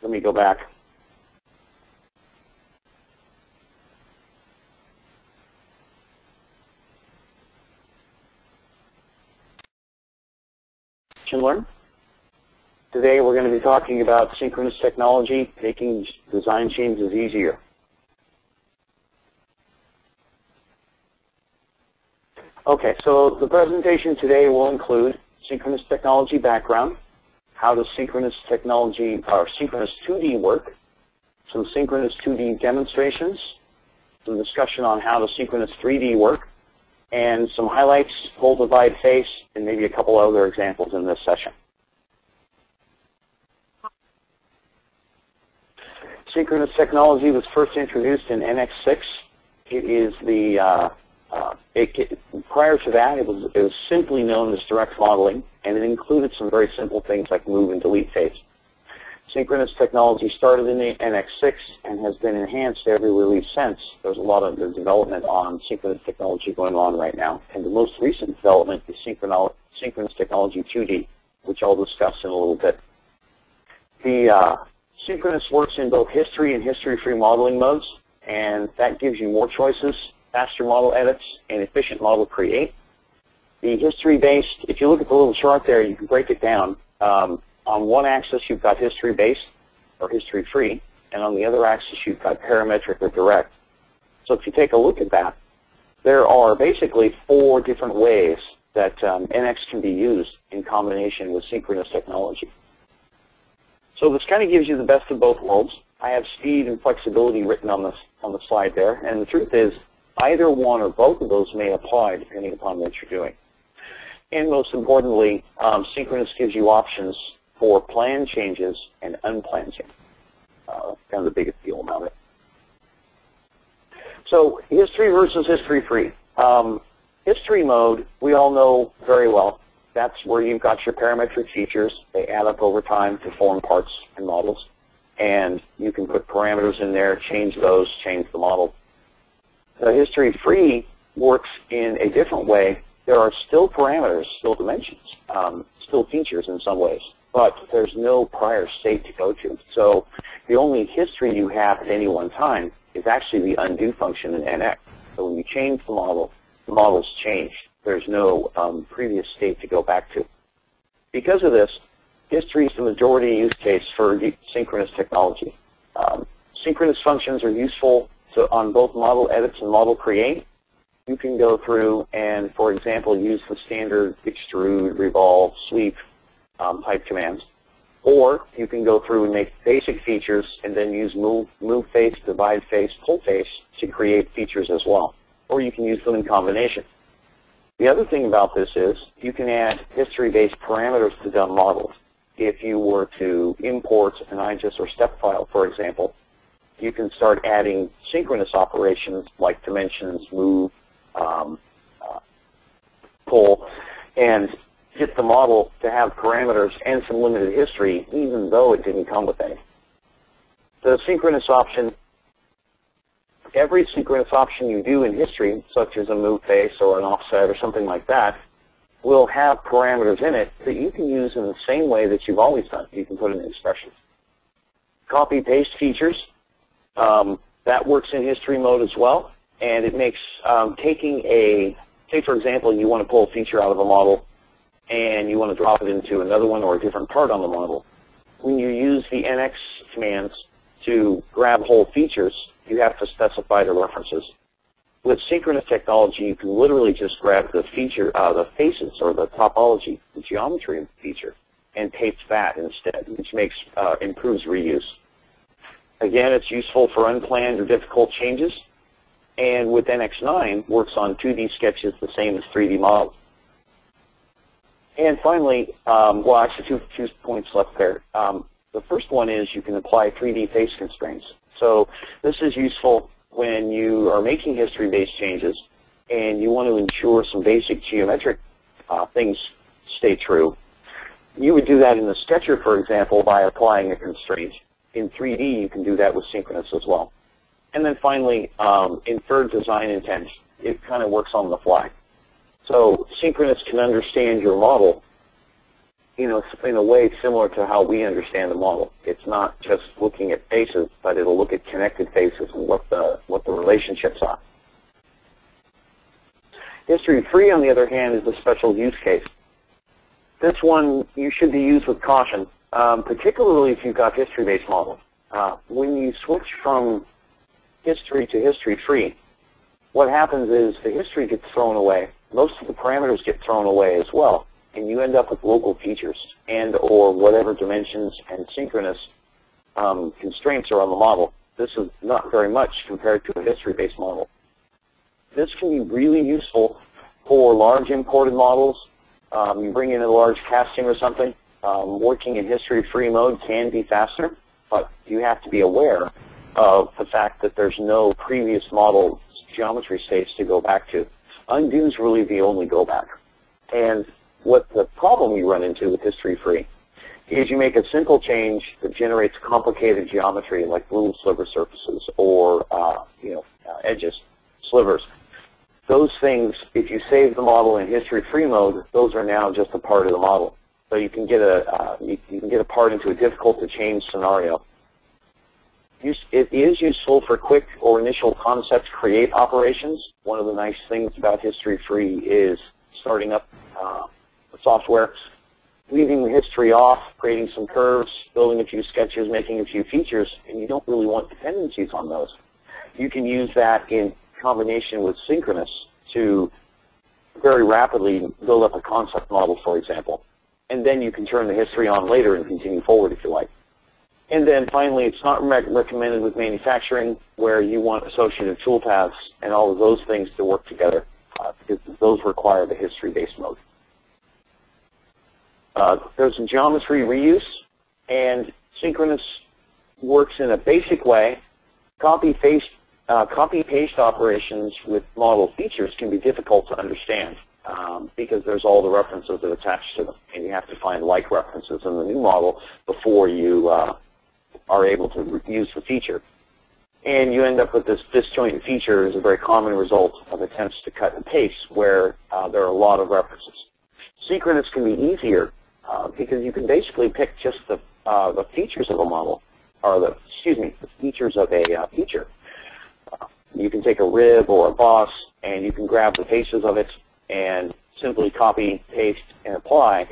let me go back. Lunch and Learn. Today we're going to be talking about synchronous technology, making design changes easier. Okay, so the presentation today will include synchronous technology background, how does synchronous technology or synchronous 2D work, some synchronous 2D demonstrations, some discussion on how does synchronous 3D work, and some highlights, pull, divide, face, and maybe a couple other examples in this session. Synchronous technology was first introduced in NX6. It is the prior to that, it was simply known as direct modeling, and it included some very simple things like move and delete phase. Synchronous technology started in the NX6 and has been enhanced every release since. There's a lot of development on synchronous technology going on right now, and the most recent development is synchronous technology 2D, which I'll discuss in a little bit. The synchronous works in both history and history-free modeling modes, and that gives you more choices, faster model edits, and efficient model create. The history-based, if you look at the little chart there, you can break it down. On one axis, you've got history-based or history-free, and on the other axis, you've got parametric or direct. So if you take a look at that, there are basically 4 different ways that NX can be used in combination with synchronous technology. So this kind of gives you the best of both worlds. I have speed and flexibility written on the slide there, and the truth is, either one or both of those may apply depending upon what you're doing. And most importantly, synchronous gives you options for planned changes and unplanned changes. That's kind of the biggest deal about it. So history versus history-free. History mode, we all know very well. That's where you've got your parametric features. They add up over time to form parts and models. And you can put parameters in there, change those, change the model. The history-free works in a different way. There are still parameters, still dimensions, still features in some ways, but there's no prior state to go to. So the only history you have at any one time is actually the undo function in NX. So when you change the model's changed. There's no previous state to go back to. Because of this, history is the majority use case for synchronous technology. Synchronous functions are useful on both model edits and model create. You can go through and, for example, use the standard extrude, revolve, sweep type commands. Or you can go through and make basic features and then use move face, divide face, pull face to create features as well. Or you can use them in combination. The other thing about this is you can add history-based parameters to dumb models. If you were to import an IGES or step file, for example, you can start adding synchronous operations like dimensions, move, pull, and get the model to have parameters and some limited history, even though it didn't come with any. The synchronous option, every synchronous option you do in history, such as a move face or an offset or something like that, will have parameters in it that you can use in the same way that you've always done. You can put in expressions. Copy-paste features, that works in history mode as well, and it makes taking a, say for example, you want to pull a feature out of a model and you want to drop it into another one or a different part on the model. When you use the NX commands to grab whole features, you have to specify the references. With synchronous technology, you can literally just grab the feature, the faces or the topology, the geometry of the feature, and paste that instead, which makes improves reuse. Again, it's useful for unplanned or difficult changes, and with NX9 works on 2D sketches the same as 3D models. And finally, well, actually two points left there. The first one is you can apply 3D face constraints. So this is useful when you are making history-based changes and you want to ensure some basic geometric things stay true. You would do that in the sketcher, for example, by applying a constraint. In 3D, you can do that with synchronous as well. And then finally, inferred design intent. It kind of works on the fly. So synchronous can understand your model in a way similar to how we understand the model. It's not just looking at faces, but it'll look at connected faces and what the relationships are. History free, on the other hand, is a special use case. This one you should be used with caution, particularly if you've got history-based models. When you switch from history to history free, what happens is the history gets thrown away. Most of the parameters get thrown away as well, and you end up with local features and or whatever dimensions and synchronous constraints are on the model. This is not very much compared to a history-based model. This can be really useful for large imported models. You bring in a large casting or something. Working in history-free mode can be faster, but you have to be aware of the fact that there's no previous model geometry states to go back to. Undo is really the only go back. And what the problem you run into with history-free is you make a simple change that generates complicated geometry like little sliver surfaces or edges, slivers. Those things, if you save the model in history-free mode, those are now just a part of the model. So you can get a part into a difficult to change scenario. It is useful for quick or initial concept create operations. One of the nice things about history-free is starting up the software, leaving the history off, creating some curves, building a few sketches, making a few features, and you don't really want dependencies on those. You can use that in combination with Synchronous to very rapidly build up a concept model, for example. And then you can turn the history on later and continue forward if you like. And then finally, it's not recommended with manufacturing where you want associative toolpaths and all of those things to work together because those require the history-based mode. There's a geometry reuse, and Synchronous works in a basic way. Copy-paste operations with model features can be difficult to understand because there's all the references that attach to them, and you have to find like references in the new model before you are able to use the feature. And you end up with this disjoint feature as a very common result of attempts to cut and paste where there are a lot of references. Synchronous can be easier because you can basically pick just the features of a model, or the features of a feature. You can take a rib or a boss and you can grab the faces of it and simply copy, paste, and apply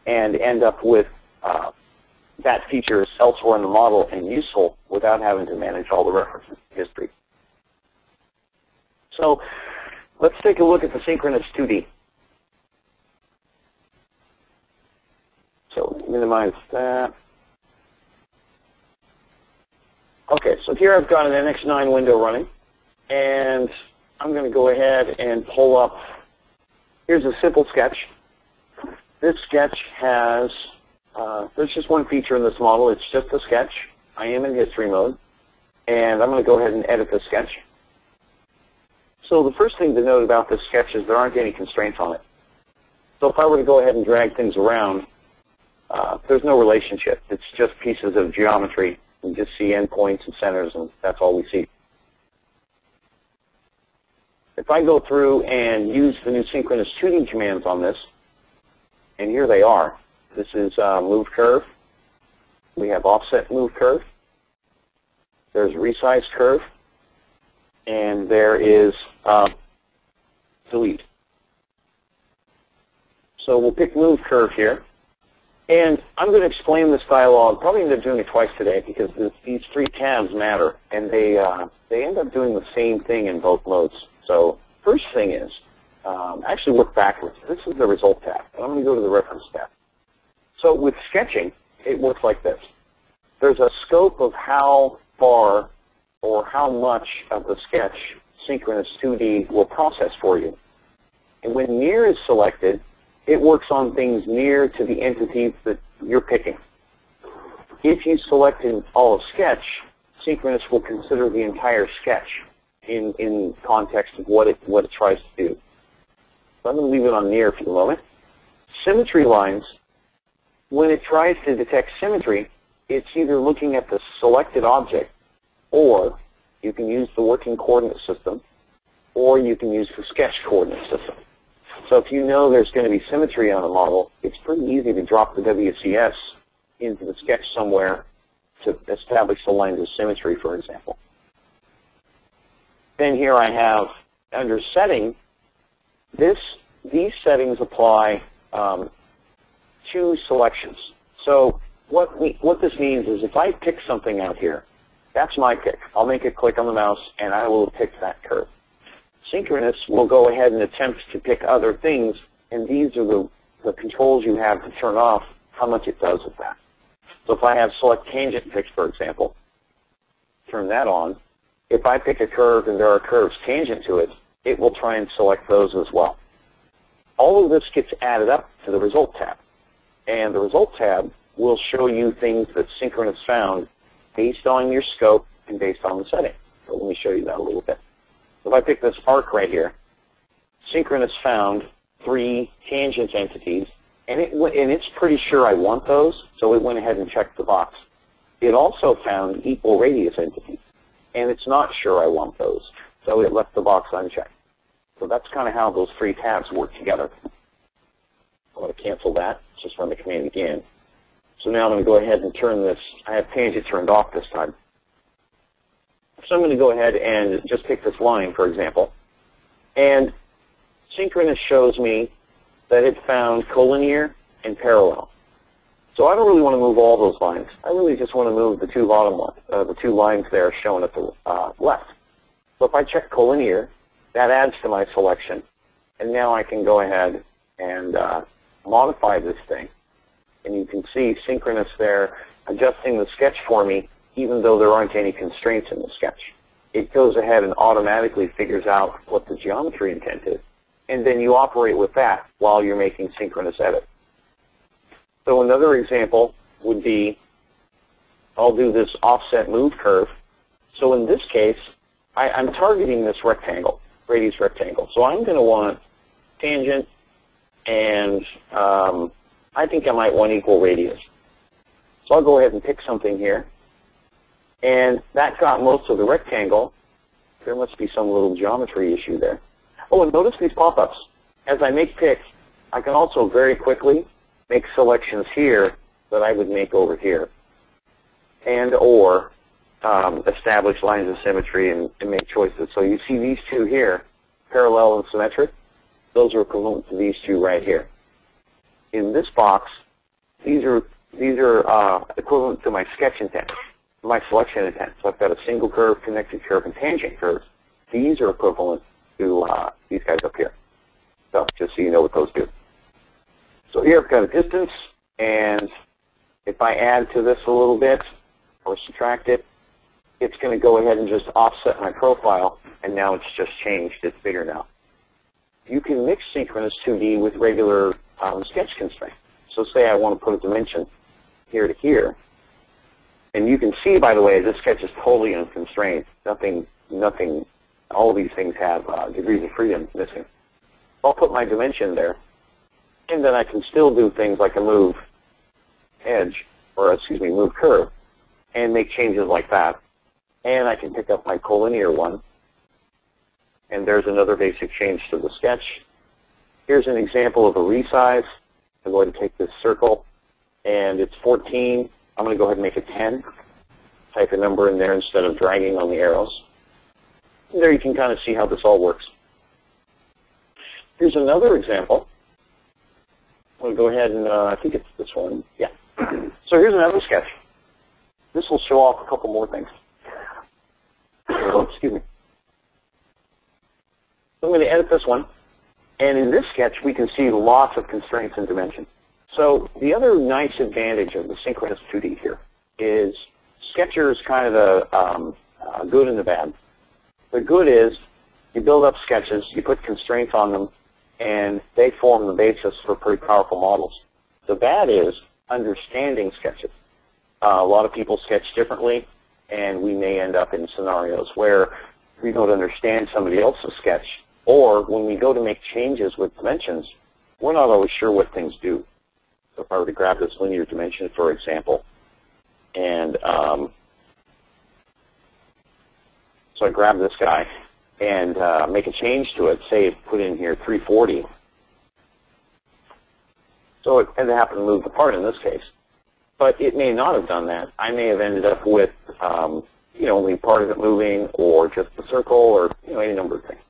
and end up with that feature is elsewhere in the model and useful without having to manage all the references to history. So let's take a look at the Synchronous 2D. So minimize that. Okay, so here I've got an NX9 window running, and I'm going to go ahead and pull up. Here's a simple sketch. This sketch has, there's just one feature in this model. It's just a sketch. I am in history mode, and I'm going to go ahead and edit this sketch. So the first thing to note about this sketch is there aren't any constraints on it. So if I were to go ahead and drag things around, there's no relationship. It's just pieces of geometry. You just see endpoints and centers, and that's all we see. If I go through and use the new Synchronous 2D commands on this, and here they are. This is move curve. We have offset move curve. There's resize curve. And there is delete. So we'll pick move curve here. And I'm going to explain this dialog. Probably end up doing it twice today because these three tabs matter, and they end up doing the same thing in both modes. So first thing is, actually work backwards. This is the result tab. And I'm going to go to the reference tab. So with sketching, it works like this. There's a scope of how far or how much of the sketch Synchronous 2D will process for you. And when near is selected, it works on things near to the entities that you're picking. If you select all of sketch, Synchronous will consider the entire sketch in context of what it tries to do. So I'm going to leave it on near for the moment. Symmetry lines, when it tries to detect symmetry, it's either looking at the selected object, or you can use the working coordinate system, or you can use the sketch coordinate system. So if you know there's going to be symmetry on a model, it's pretty easy to drop the WCS into the sketch somewhere to establish the lines of symmetry, for example. Then here I have, under setting, these settings apply to selections. So what this means is if I pick something out here, that's my pick. I'll make a click on the mouse and I will pick that curve. Synchronous will go ahead and attempt to pick other things, and these are the controls you have to turn off how much it does with that. So if I have select tangent picked, for example, turn that on. If I pick a curve and there are curves tangent to it, it will try and select those as well. All of this gets added up to the Result tab. And the Result tab will show you things that Synchronous found based on your scope and based on the setting. So let me show you that a little bit. If I pick this arc right here, Synchronous found 3 tangent entities, and it's pretty sure I want those, so it went ahead and checked the box. It also found equal radius entities, and it's not sure I want those, so it left the box unchecked. So that's kind of how those 3 tabs work together. I'm going to cancel that, just run the command again. So now I'm going to go ahead and turn this, I have tangent turned off this time. So I'm going to go ahead and just pick this line, for example, and Synchronous shows me that it found collinear and parallel. So I don't really want to move all those lines. I really just want to move the 2 bottom ones, the 2 lines there shown at the left. So if I check collinear, that adds to my selection, and now I can go ahead and modify this thing. And you can see Synchronous there adjusting the sketch for me, even though there aren't any constraints in the sketch. It goes ahead and automatically figures out what the geometry intent is, and then you operate with that while you're making Synchronous edit. So another example would be, I'll do this offset move curve. So in this case, I'm targeting this rectangle, radius rectangle. So I'm going to want tangent, and I think I might want equal radius. So I'll go ahead and pick something here. And that got most of the rectangle. There must be some little geometry issue there. Oh, and notice these pop-ups. As I make picks, I can also very quickly make selections here that I would make over here, and or establish lines of symmetry and make choices. So you see these 2 here, parallel and symmetric. Those are equivalent to these 2 right here. In this box, these are equivalent to my sketch intent, my selection intent. So I've got a single curve, connected curve, and tangent curves. These are equivalent to these guys up here. So just so you know what those do. So here I've got a distance, and if I add to this a little bit or subtract it, it's going to go ahead and just offset my profile, and now it's just changed. It's bigger now. You can mix Synchronous 2D with regular sketch constraints. So say I want to put a dimension here to here, and you can see, by the way, this sketch is totally unconstrained. Nothing, all of these things have degrees of freedom missing. I'll put my dimension there, and then I can still do things like a move edge, or excuse me, move curve, and make changes like that. And I can pick up my collinear one, and there's another basic change to the sketch. Here's an example of a resize. I'm going to take this circle, and it's 14. I'm going to go ahead and make it 10. Type a number in there instead of dragging on the arrows. And there you can kind of see how this all works. Here's another example. I'm going to go ahead and, I think it's this one. Yeah. So here's another sketch. This will show off a couple more things. Oh, excuse me. So I'm going to edit this one. And in this sketch, we can see lots of constraints and dimension. So the other nice advantage of the Synchronous 2D here is Sketcher is kind of the good and the bad. The good is you build up sketches, you put constraints on them, and they form the basis for pretty powerful models. The bad is understanding sketches. A lot of people sketch differently, and we may end up in scenarios where we don't understand somebody else's sketch, or when we go to make changes with dimensions, we're not always sure what things do. So if I were to grab this linear dimension, for example, and so I grab this guy and make a change to it, say put in here 340, So it had to happen to move the part in this case. But it may not have done that. I may have ended up with, only part of it moving, or just the circle, or any number of things.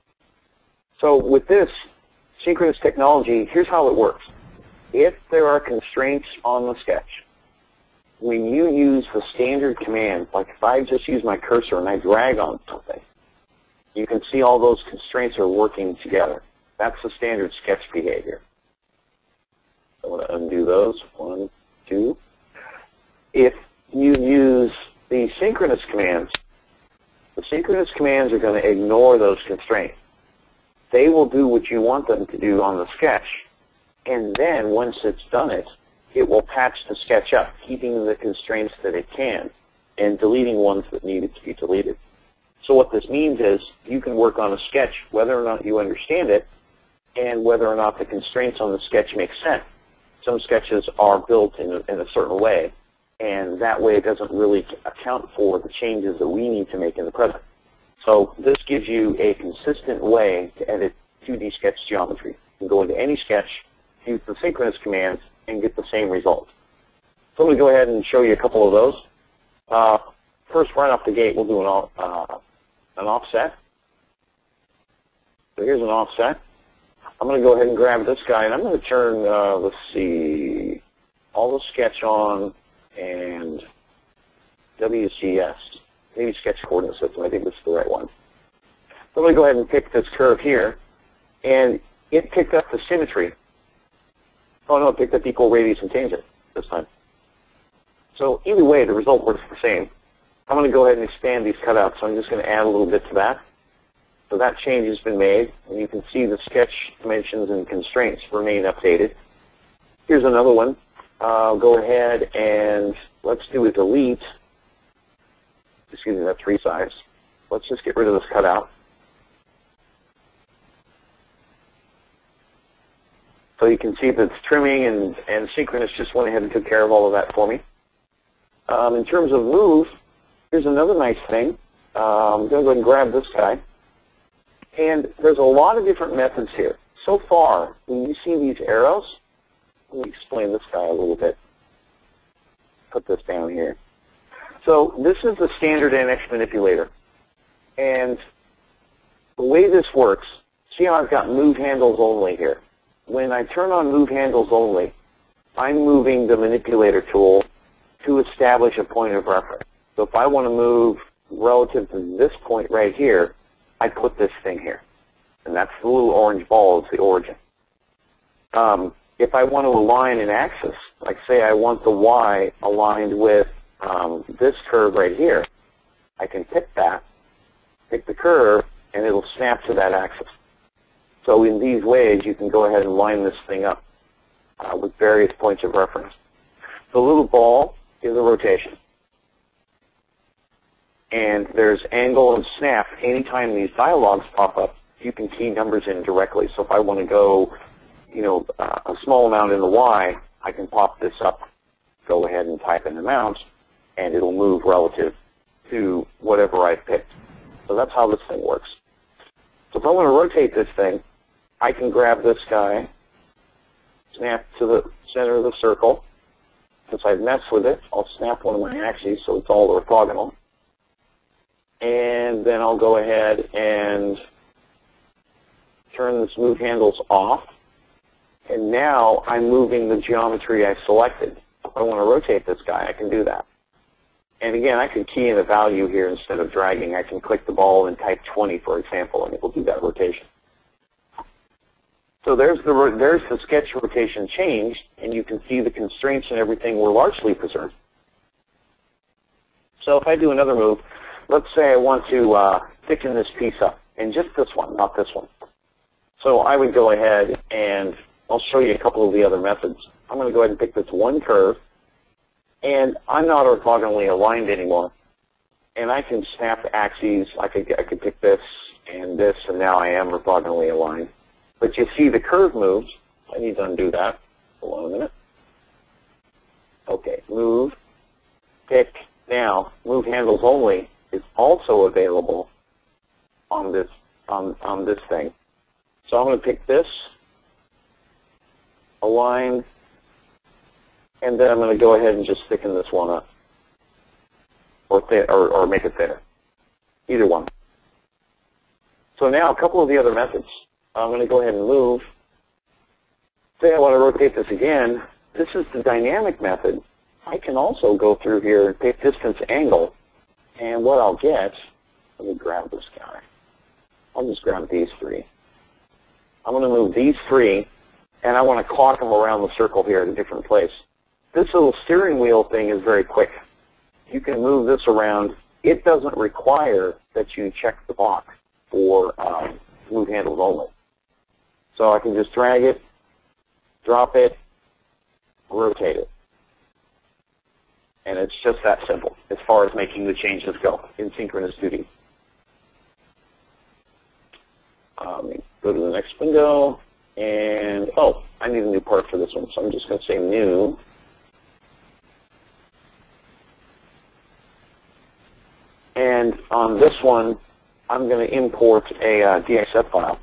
So with this synchronous technology, here's how it works. If there are constraints on the sketch, when you use the standard command, like if I just use my cursor and I drag on something, you can see all those constraints are working together. That's the standard sketch behavior. I'm going to undo those. 1, 2. If you use the synchronous commands are going to ignore those constraints. They will do what you want them to do on the sketch, and then once it's done it, it will patch the sketch up, keeping the constraints that it can, and deleting ones that needed to be deleted. So what this means is you can work on a sketch whether or not you understand it, and whether or not the constraints on the sketch make sense. Some sketches are built in a certain way, and that way it doesn't really account for the changes that we need to make in the present. So this gives you a consistent way to edit 2D sketch geometry. You can go into any sketch, use the synchronous commands, and get the same result. So I'm going to go ahead and show you a couple of those. First, right off the gate, we'll do an offset. So here's an offset. I'm going to go ahead and grab this guy, and I'm going to turn, let's see, all the sketch on, and WCS, maybe sketch coordinate system. I think this is the right one. So I'm going to go ahead and pick this curve here, and it picked up the symmetry. Oh no, it picked up equal radius and tangent this time. So either way, the result works the same. I'm going to go ahead and expand these cutouts, so I'm just going to add a little bit to that. So that change has been made, and you can see the sketch dimensions and constraints remain updated. Here's another one. I'll go ahead and let's do a delete. Excuse me, that's resize. Let's just get rid of this cutout. So you can see that it's trimming, and Synchronous just went ahead and took care of all of that for me. In terms of move, here's another nice thing. I'm going to go ahead and grab this guy. And there's a lot of different methods here. So far, when you see these arrows, let me explain this guy a little bit. Put this down here. So this is the standard NX manipulator. And the way this works, see how I've got move handles only here. When I turn on move handles only, I'm moving the manipulator tool to establish a point of reference. So if I want to move relative to this point right here, I put this thing here. And that's the little orange ball is the origin. If I want to align an axis, like say I want the Y aligned with this curve right here, I can pick that, pick the curve, and it'll snap to that axis. So in these ways, you can go ahead and line this thing up with various points of reference. The little ball is a rotation. And there's angle and snap. Anytime these dialogues pop up, you can key numbers in directly. So if I want to go, a small amount in the Y, I can pop this up, go ahead and type an amount, and it'll move relative to whatever I've picked. So that's how this thing works. So if I want to rotate this thing, I can grab this guy, snap to the center of the circle. Since I've messed with it, I'll snap one of my axes so it's all orthogonal. And then I'll go ahead and turn this move handles off. And now I'm moving the geometry I selected. If I want to rotate this guy, I can do that. And again, I can key in a value here instead of dragging. I can click the ball and type 20, for example, and it will do that rotation. So there's the sketch rotation changed, and you can see the constraints and everything were largely preserved. So if I do another move, let's say I want to thicken this piece up, and just this one, not this one. So I would go ahead and I'll show you a couple of the other methods. I'm going to go ahead and pick this one curve, and I'm not orthogonally aligned anymore. And I can snap axes. I could pick this, and now I am orthogonally aligned. But you see the curve moves. I need to undo that. Hold on a minute. Okay, move, pick. Now, move handles only is also available on this thing. So I'm going to pick this, align, And then I'm going to go ahead and just thicken this one up, or make it thinner. Either one. So now a couple of the other methods. I'm going to go ahead and move. Say I want to rotate this again. This is the dynamic method. I can also go through here and pick distance angle. And what I'll get, let me grab this guy. I'll just grab these three. I'm going to move these three, and I want to clock them around the circle here at a different place. This little steering wheel thing is very quick. You can move this around. It doesn't require that you check the box for move handles only. So I can just drag it, drop it, rotate it. And it's just that simple as far as making the changes go in Synchronous 2D. Go to the next window, and oh, I need a new part for this one, so I'm just going to say new. And on this one, I'm going to import a DXF file.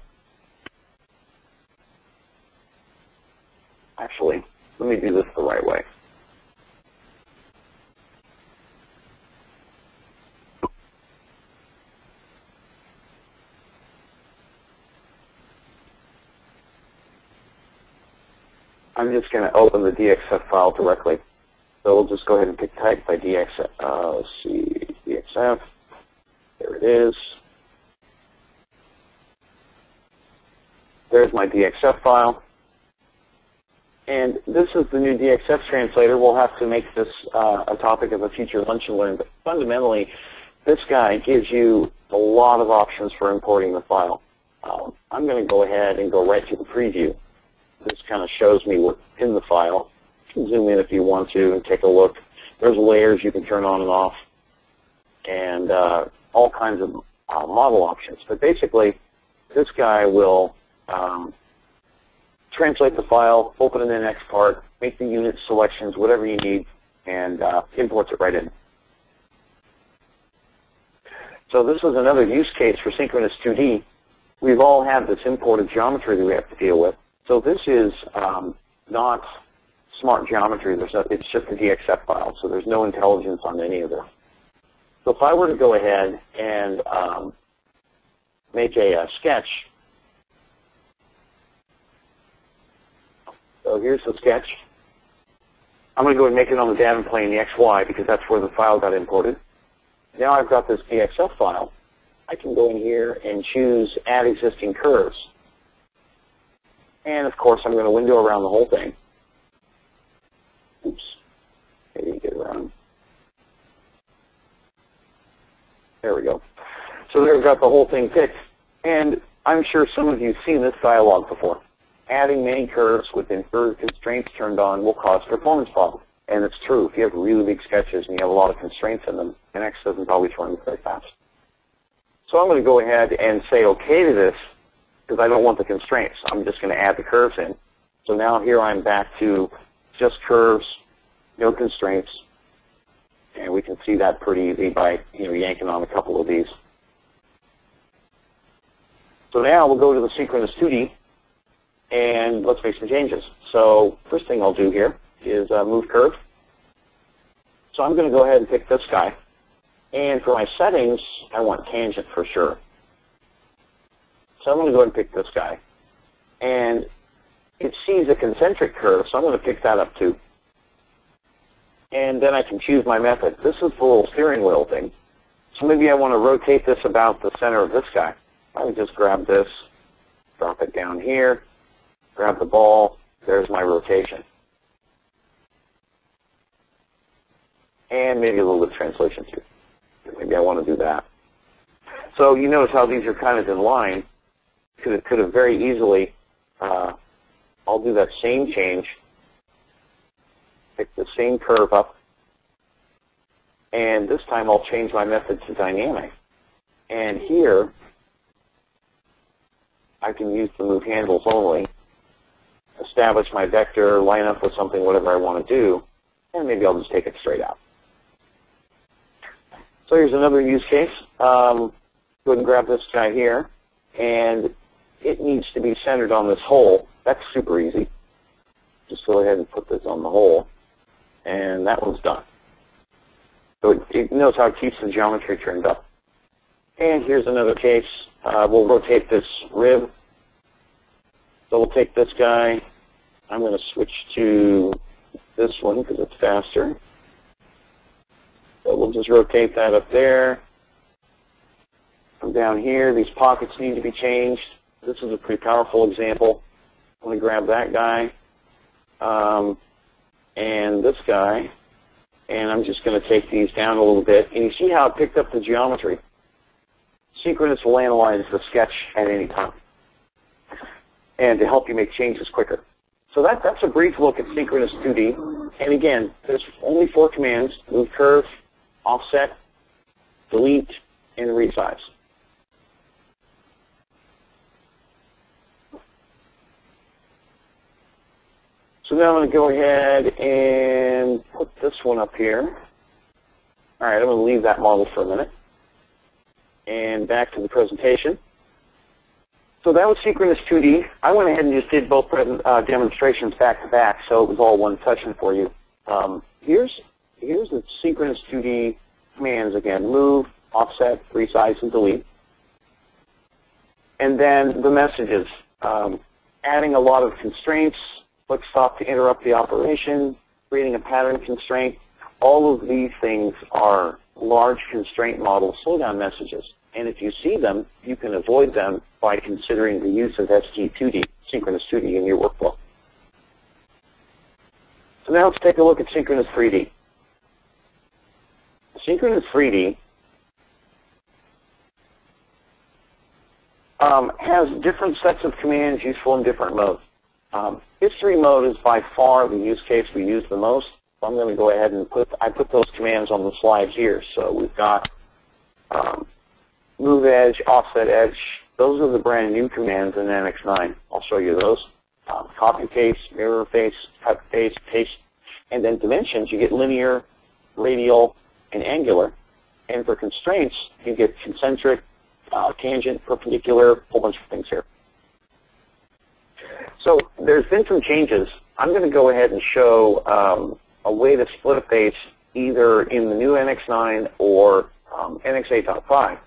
Actually, let me do this the right way. I'm just going to open the DXF file directly. So we'll just go ahead and pick type by DXF. Let's see, DXF. There it is. There's my DXF file. And this is the new DXF translator. We'll have to make this a topic of a future Lunch and Learn. But fundamentally, this guy gives you a lot of options for importing the file. I'm going to go ahead and go right to the preview. This kind of shows me what's in the file. You can zoom in if you want to and take a look. There's layers you can turn on and off, and all kinds of model options. But basically, this guy will translate the file, open it in Xpart, make the unit selections, whatever you need, and imports it right in. So this is another use case for Synchronous 2D. We've all had this imported geometry that we have to deal with. So this is not smart geometry. It's just a DXF file, so there's no intelligence on any of this. So if I were to go ahead and make a sketch, so here's the sketch. I'm going to go and make it on the data plane, the XY, because that's where the file got imported. Now I've got this DXF file. I can go in here and choose Add Existing Curves. And of course, I'm going to window around the whole thing. Oops. Maybe get around. There we go. So there we've got the whole thing picked. And I'm sure some of you have seen this dialog before. Adding many curves with inferred constraints turned on will cause performance problems. And it's true. If you have really big sketches and you have a lot of constraints in them, NX doesn't always run very fast. So I'm going to go ahead and say OK to this, because I don't want the constraints. I'm just going to add the curves in. So now here I'm back to just curves, no constraints. And we can see that pretty easy by yanking on a couple of these. So now we'll go to the Synchronous 2D, and let's make some changes. So first thing I'll do here is move curve. So I'm going to go ahead and pick this guy. And for my settings, I want tangent for sure. So I'm going to go ahead and pick this guy. And it sees a concentric curve, so I'm going to pick that up too. And then I can choose my method. This is the little steering wheel thing. So maybe I want to rotate this about the center of this guy. I would just grab this, drop it down here, grab the ball, there's my rotation. And maybe a little bit of translation too. Maybe I want to do that. So you notice how these are kind of in line. Could have very easily, I'll do that same change, pick the same curve up, and this time I'll change my method to dynamic. And here, I can use the move handles only, establish my vector, line up with something, whatever I want to do, and maybe I'll just take it straight out. So here's another use case. Go ahead and grab this guy here, and it needs to be centered on this hole. That's super easy. Just go ahead and put this on the hole. and that one's done. So it knows how it keeps the geometry turned up. And here's another case. We'll rotate this rib. So we'll take this guy. I'm going to switch to this one because it's faster. So we'll just rotate that up there. Come down here. These pockets need to be changed. This is a pretty powerful example. I'm going to grab that guy and this guy, and I'm just going to take these down a little bit. And you see how it picked up the geometry. Synchronous will analyze the sketch at any time and to help you make changes quicker. So that's a brief look at Synchronous 2D. And again, there's only 4 commands: move curve, offset, delete, and resize. So now I'm going to go ahead and put this one up here. All right, I'm going to leave that model for a minute. And back to the presentation. So that was Synchronous 2D. I went ahead and just did both demonstrations back to back, so it was all one session for you. Here's the Synchronous 2D commands again: move, offset, resize, and delete. And then the messages, adding a lot of constraints, click stop to interrupt the operation, creating a pattern constraint. All of these things are large constraint model slowdown messages. And if you see them, you can avoid them by considering the use of ST2D, Synchronous 2D, in your workflow. So now let's take a look at Synchronous 3D. Synchronous 3D has different sets of commands useful in different modes. History mode is by far the use case we use the most. So I'm going to go ahead and I put those commands on the slide here. So we've got move edge, offset edge. Those are the brand new commands in NX9. I'll show you those. Copy face, mirror face, cut face, paste, and then dimensions. You get linear, radial, and angular. And for constraints, you get concentric, tangent, perpendicular, a whole bunch of things here. So there's been some changes. I'm going to go ahead and show a way to split a face either in the new NX9 or NX 8.5,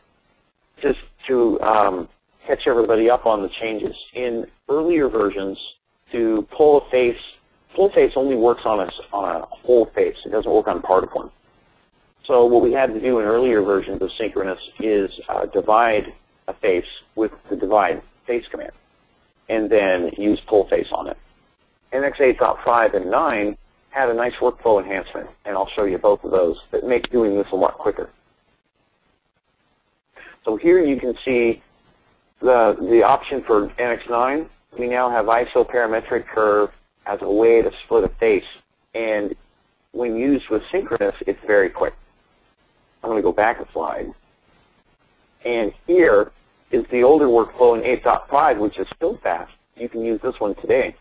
just to catch everybody up on the changes. In earlier versions, to pull a face only works on a whole face. It doesn't work on part of one. So what we had to do in earlier versions of Synchronous is divide a face with the divide face command, and then use pull face on it. NX 8.5 and 9 had a nice workflow enhancement, and I'll show you both of those that make doing this a lot quicker. So here you can see the option for NX9. We now have isoparametric curve as a way to split a face, and when used with Synchronous, it's very quick. I'm going to go back a slide, and here is the older workflow in 8.5, which is still fast. You can use this one today.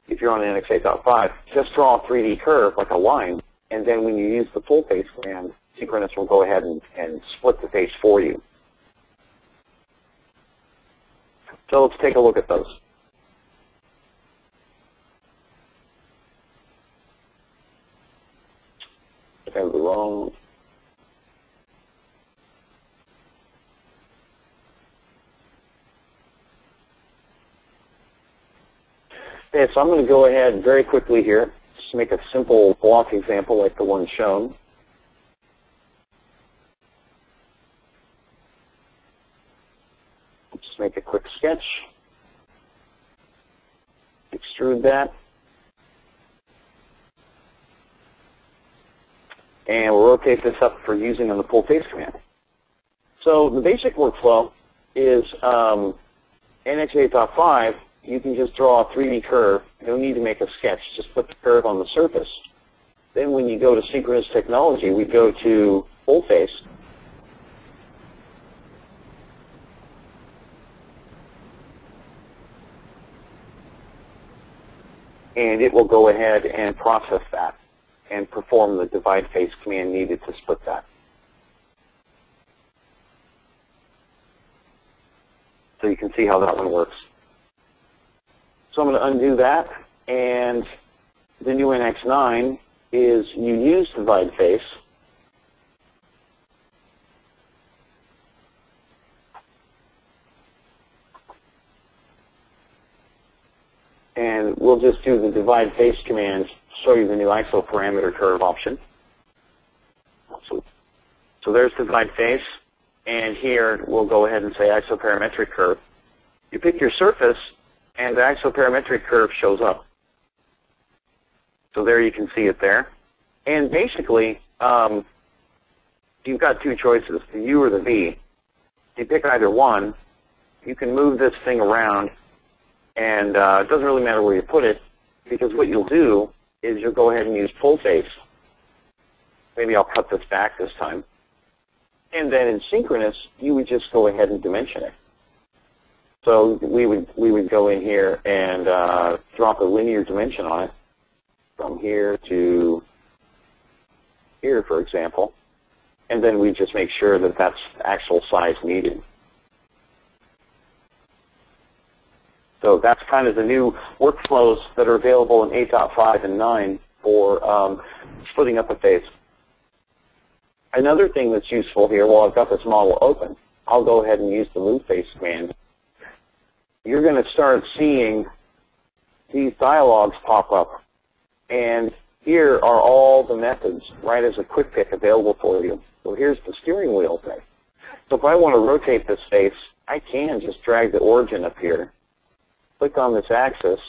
If you're on NX 8.5, just draw a 3D curve like a line, and then when you use the full face command, Synchronous will go ahead and split the face for you. So let's take a look at those. I have the wrong. Okay, so I'm going to go ahead very quickly here, just make a simple block example like the one shown. Just make a quick sketch, extrude that, and we'll rotate this up for using on the pull face command. So the basic workflow is NX 8.5. You can just draw a 3D curve. You don't need to make a sketch. Just put the curve on the surface. Then when you go to Synchronous Technology, we go to full face. And it will go ahead and process that and perform the divide face command needed to split that. So you can see how that one works. So I'm going to undo that, and the new NX9 is you use divide face. And we'll just do the divide face command to show you the new isoparameter curve option. So there's divide face, and here we'll go ahead and say isoparametric curve. You pick your surface, and the isoparametric curve shows up. So there you can see it there. And basically, you've got two choices, the U or the V. You pick either one, you can move this thing around, and it doesn't really matter where you put it, because what you'll do is you'll go ahead and use full face. Maybe I'll cut this back this time. And then in synchronous, you would just go ahead and dimension it. So we would go in here and drop a linear dimension on it from here to here, for example. And then we just make sure that that's the actual size needed. So that's kind of the new workflows that are available in 8.5 and 9 for splitting up a face. Another thing that's useful here, while I've got this model open, I'll go ahead and use the move face command. You're going to start seeing these dialogues pop up. And here are all the methods, right as a quick pick available for you. So here's the steering wheel thing. So if I want to rotate this face, I can just drag the origin up here, click on this axis,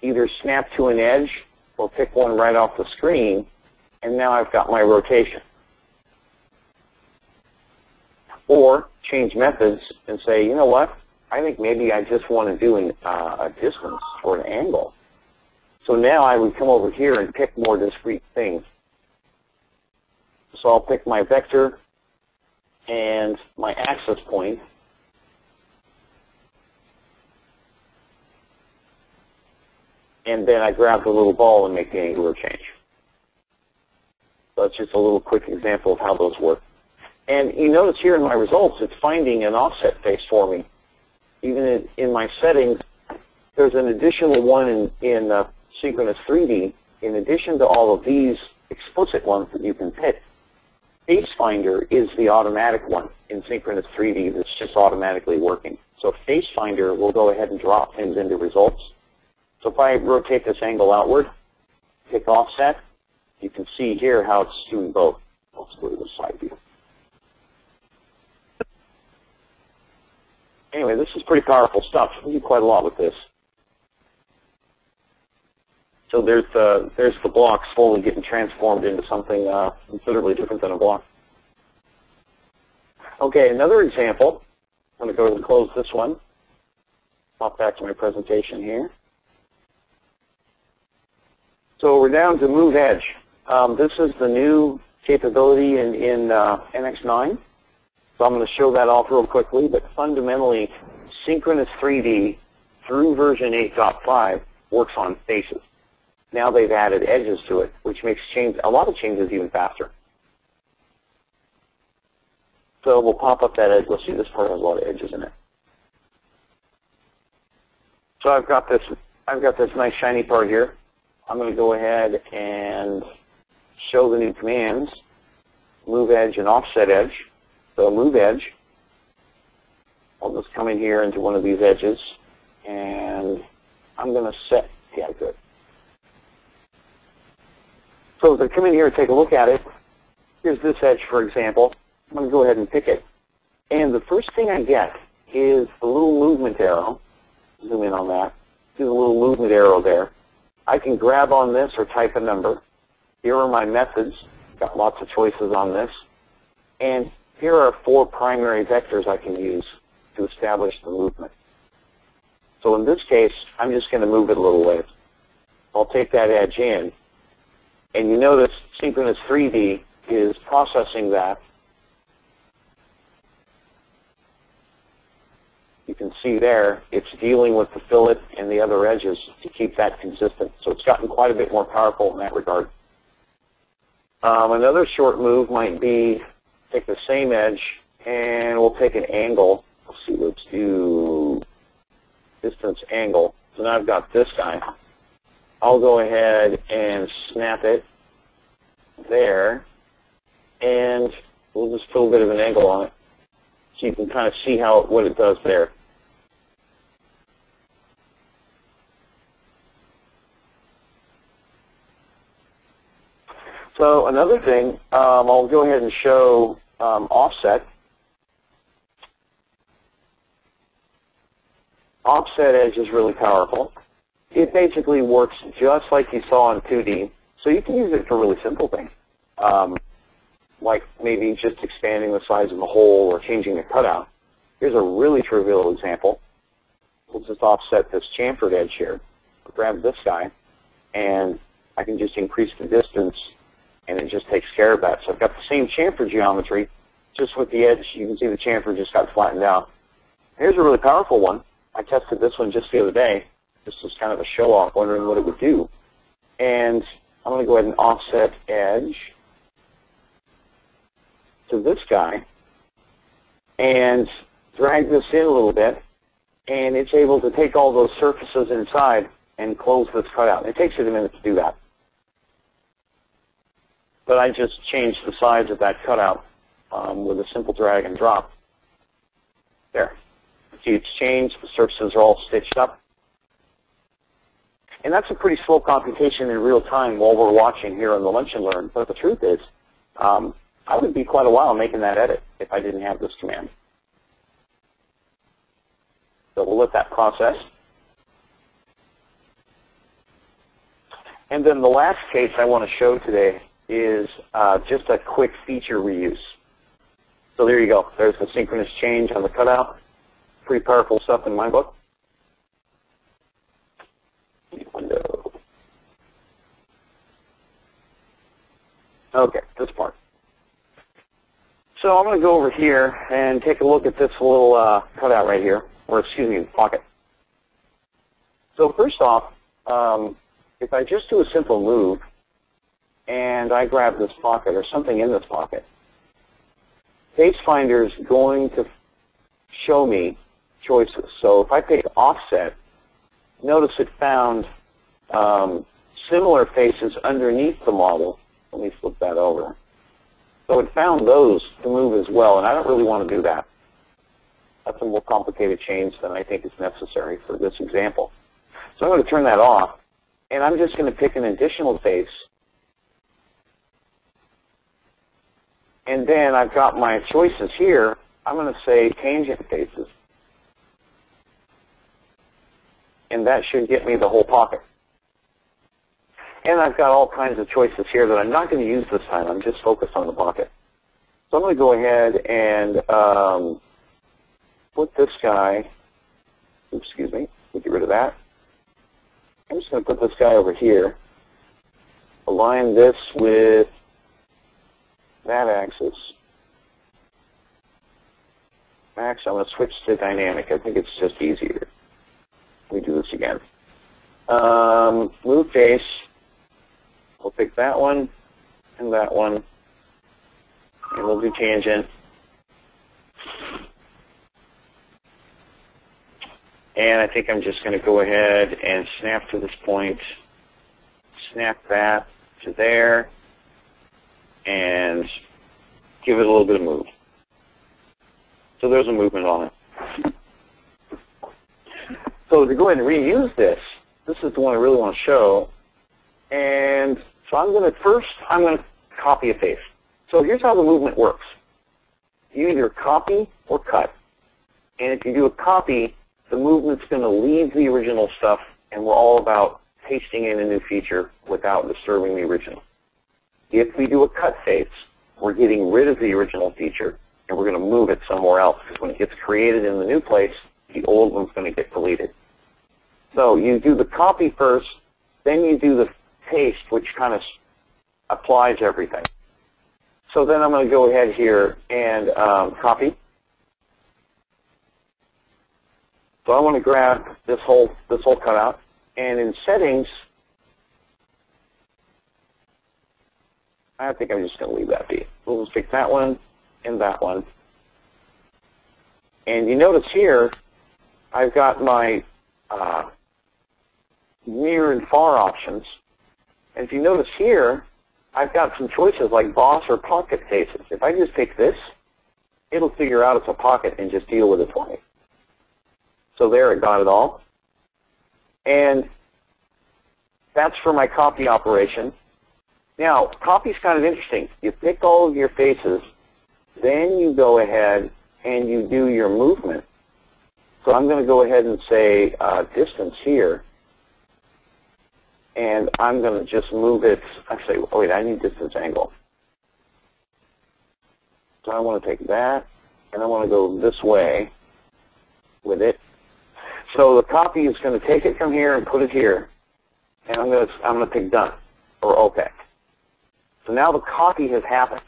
either snap to an edge or pick one right off the screen, and now I've got my rotation. Or change methods and say, you know what, I think maybe I just want to do a distance or an angle. So now I would come over here and pick more discrete things. So I'll pick my vector and my axis point. And then I grab the little ball and make the angular change. So that's just a little quick example of how those work. And you notice here in my results, it's finding an offset face for me. Even in my settings, there's an additional one in Synchronous 3D. In addition to all of these explicit ones that you can pick, Face Finder is the automatic one in Synchronous 3D that's just automatically working. So Face Finder will go ahead and drop things into results. So if I rotate this angle outward, pick offset, you can see here how it's doing both. Let's go to the side view. Anyway, this is pretty powerful stuff. We do quite a lot with this. So there's the block slowly getting transformed into something considerably different than a block. Okay, another example. I'm going to go ahead and close this one. Pop back to my presentation here. So we're down to Move Edge. This is the new capability in NX9. So I'm going to show that off real quickly, but fundamentally, Synchronous 3D through version 8.5 works on faces. Now they've added edges to it, which makes a lot of changes even faster. So we'll pop up that edge. Let's see, this part has a lot of edges in it. So I've got this nice shiny part here. I'm going to go ahead and show the new commands, Move Edge and Offset Edge. So Move Edge, I'll just come in here into one of these edges, and I'm going to set, yeah, good. So as I come in here and take a look at it, here's this edge, for example. I'm going to go ahead and pick it. And the first thing I get is the little movement arrow. Zoom in on that. See the little movement arrow there. I can grab on this or type a number. Here are my methods. Got lots of choices on this. And here are 4 primary vectors I can use to establish the movement. So in this case, I'm just going to move it a little ways. I'll take that edge in. And you notice Synchronous 3D is processing that. You can see there, it's dealing with the fillet and the other edges to keep that consistent. So it's gotten quite a bit more powerful in that regard. Another short move might be take the same edge and we'll take an angle. Let's see, let's do distance angle. So now I've got this guy. I'll go ahead and snap it there, and we'll just put a bit of an angle on it so you can kind of see what it does there. So another thing, I'll go ahead and show offset. Offset edge is really powerful. It basically works just like you saw in 2D, so you can use it for really simple things, like maybe just expanding the size of the hole or changing the cutout. Here's a really trivial example. We'll just offset this chamfered edge here. I'll grab this guy, and I can just increase the distance, and it just takes care of that. So I've got the same chamfer geometry, just with the edge. You can see the chamfer just got flattened out. Here's a really powerful one. I tested this one just the other day. This was kind of a show-off, wondering what it would do. And I'm going to go ahead and offset edge to this guy and drag this in a little bit, and it's able to take all those surfaces inside and close this cutout. It takes it a minute to do that. But I just changed the size of that cutout with a simple drag and drop. There. See, it's changed. The surfaces are all stitched up. And that's a pretty slow computation in real time while we're watching here on the Lunch and Learn. But the truth is, I would be quite a while making that edit if I didn't have this command. So we'll let that process. And then the last case I want to show today is just a quick feature reuse. So there you go. There's the synchronous change on the cutout. Pretty powerful stuff in my book. Window. Okay, this part. So I'm going to go over here and take a look at this little cutout right here, or excuse me, pocket. So first off, if I just do a simple move, and I grab this pocket or something in this pocket, Pacefinder is going to show me choices. So if I pick offset, notice it found similar faces underneath the model. Let me flip that over. So it found those to move as well, and I don't really want to do that. That's a more complicated change than I think is necessary for this example. So I'm going to turn that off, and I'm just going to pick an additional face. And then I've got my choices here. I'm going to say tangent faces. And that should get me the whole pocket. And I've got all kinds of choices here that I'm not going to use this time. I'm just focused on the pocket. So I'm going to go ahead and put this guy, excuse me, we'll get rid of that. I'm just going to put this guy over here, align this with that axis. Actually, I'm going to switch to dynamic. I think it's just easier. Let me do this again. Move face. We'll pick that one and that one, and we'll do tangent. And I think I'm just going to go ahead and snap to this point, snap that to there, and give it a little bit of move. So there's a movement on it. So to go ahead and reuse this, this is the one I really want to show. And so I'm going to copy a face. So here's how the movement works. You either copy or cut. And if you do a copy, the movement's going to leave the original stuff, and we're all about pasting in a new feature without disturbing the original. If we do a cut face, we're getting rid of the original feature, and we're going to move it somewhere else, because when it gets created in the new place, the old one's going to get deleted. So you do the copy first, then you do the paste, which kind of applies everything. So then I'm going to go ahead here and copy. So I want to grab this whole cutout, and in settings, I think I'm just going to leave that be. We'll just pick that one and that one. And you notice here, I've got my near and far options. And if you notice here, I've got some choices like boss or pocket faces. If I just take this, it'll figure out it's a pocket and just deal with it for me. So there, it got it all. And that's for my copy operation. Now, copy's kind of interesting. You pick all of your faces, then you go ahead and you do your movement. So I'm going to go ahead and say distance here. And I'm going to just move it. Actually, oh wait, I need distance angle. So I want to take that, and I want to go this way with it. So the copy is going to take it from here and put it here, and I'm going to pick done or OK. So now the copy has happened.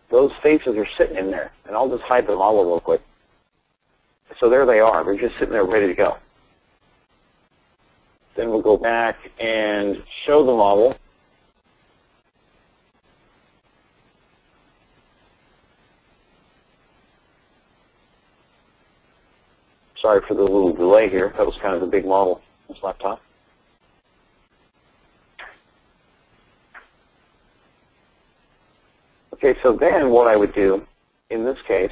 Those faces are sitting in there, and I'll just hide them all real quick. So there they are. They're just sitting there ready to go. Then we'll go back and show the model. Sorry for the little delay here. That was kind of a big model, this laptop. Okay, so then what I would do in this case,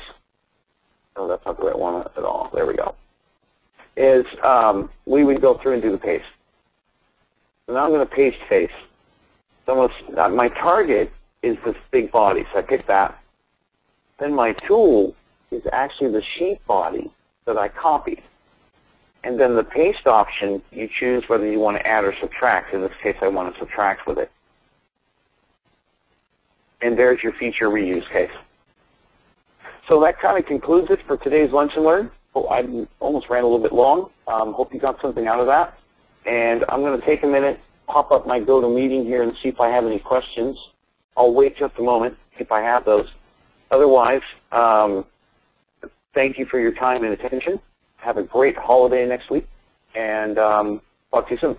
oh, that's not the right one at all. There we go. Is we would go through and do the paste. So now I'm going to paste face. So my target is this big body, so I pick that. Then my tool is actually the sheet body that I copied. And then the paste option, you choose whether you want to add or subtract. In this case, I want to subtract with it. And there's your feature reuse case. So that kind of concludes it for today's Lunch and Learn. Oh, I almost ran a little bit long. Hope you got something out of that. And I'm going to take a minute, pop up my GoToMeeting here and see if I have any questions. I'll wait just a moment if I have those. Otherwise, thank you for your time and attention. Have a great holiday next week, and talk to you soon.